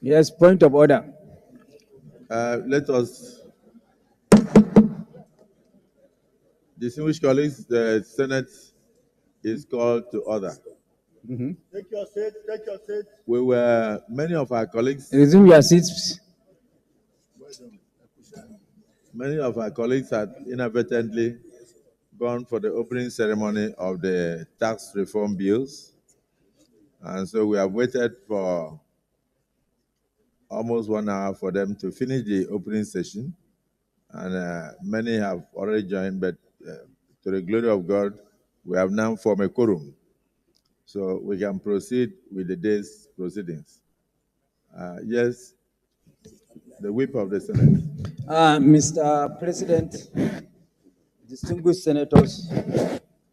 Yes, point of order. Let us, distinguished colleagues, the Senate is called to order. Take your seat, take your seat. Many of our colleagues, Resume your seats. many of our colleagues had inadvertently gone for the opening ceremony of the tax reform bills. And so we have waited for almost 1 hour for them to finish the opening session. And many have already joined, but to the glory of God, we have now formed a quorum. So we can proceed with the day's proceedings. Yes, the whip of the Senate. Mr. President, distinguished senators,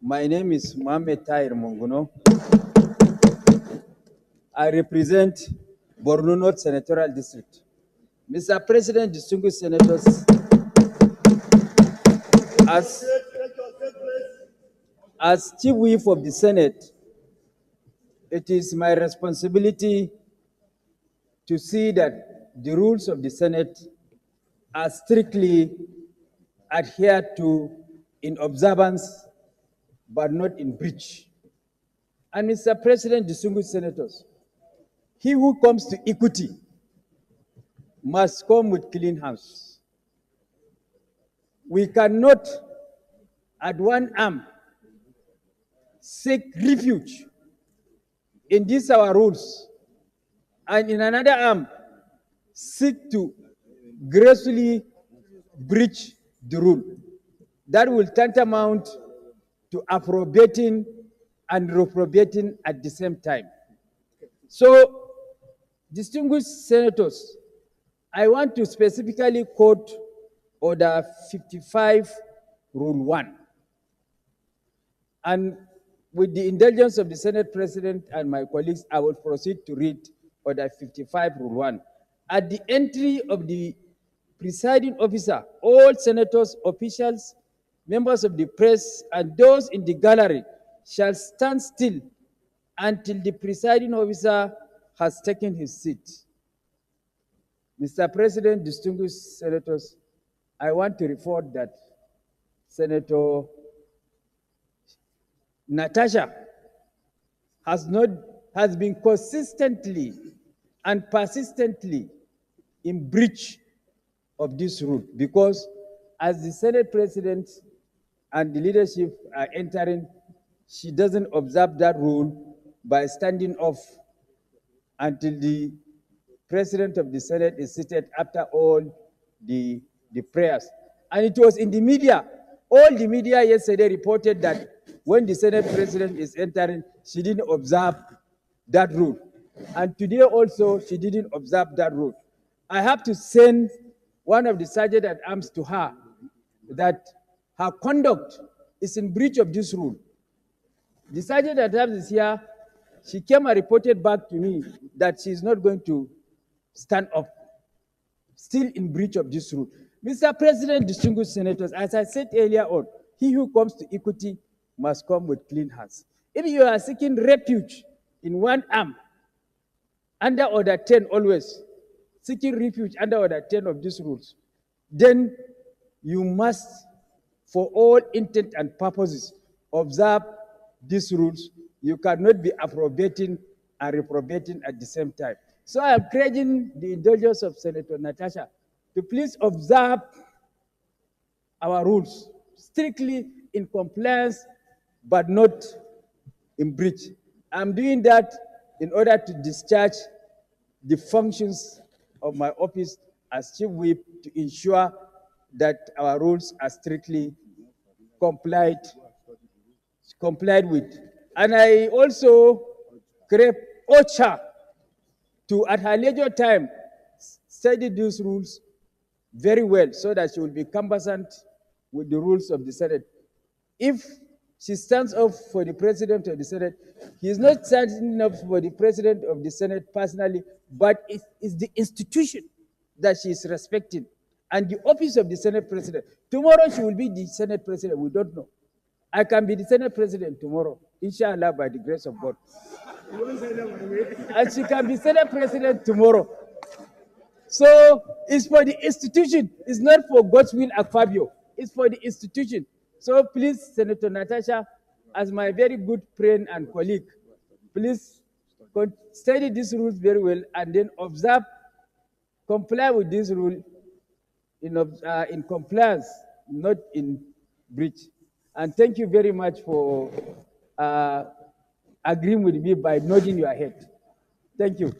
my name is Mohamed Tahir Monguno. I represent Borno North Senatorial District. Mr. President, distinguished senators, as, as Chief Whip of the Senate, it is my responsibility to see that the rules of the Senate are strictly adhered to in observance, but not in breach. And Mr. President, distinguished senators, he who comes to equity must come with clean hands. We cannot, at one arm, seek refuge in these our rules, and in another arm, seek to gracefully breach the rule. That will tantamount to appropriating and reprobating at the same time. So, distinguished senators, I want to specifically quote Order 55, Rule 1. And with the indulgence of the Senate President and my colleagues, I will proceed to read Order 55, Rule 1. At the entry of the presiding officer, all senators, officials, members of the press, and those in the gallery shall stand still until the presiding officer has taken his seat. Mr. President, distinguished senators, I want to report that Senator Natasha has been consistently and persistently in breach of this rule, because as the Senate President and the leadership are entering, she doesn't observe that rule by standing off until the President of the Senate is seated after all the prayers. And it was in the media. All the media yesterday reported that when the Senate President is entering, she didn't observe that rule. And today also, she didn't observe that rule. I have to send one of the sergeant at arms to her that her conduct is in breach of this rule. The sergeant at arms is here. She came and reported back to me that she is not going to stand up, still in breach of this rule. Mr. President, distinguished senators, as I said earlier on, he who comes to equity must come with clean hands. If you are seeking refuge in one arm, under Order 10 always, seeking refuge under Order 10 of these rules, then you must, for all intent and purposes, observe these rules. You cannot be approbating and reprobating at the same time. So I am encouraging the indulgence of Senator Natasha to please observe our rules strictly in compliance, but not in breach. I'm doing that in order to discharge the functions of my office as Chief Whip to ensure that our rules are strictly complied with. And I also crave OCHA to, at her leisure time, study these rules very well so that she will be conversant with the rules of the Senate. If she stands up for the President of the Senate, he is not standing up for the President of the Senate personally, but it is the institution that she is respecting and the office of the Senate President. Tomorrow she will be the Senate President, we don't know. I can be the Senate President tomorrow, inshallah, by the grace of God. And she can be Senate President tomorrow. So it's for the institution. It's not for God's will at Fabio. It's for the institution. So please, Senator Natasha, as my very good friend and colleague, please study these rules very well and then observe, comply with this rule in compliance, not in breach. And thank you very much for agreeing with me by nodding your head. Thank you.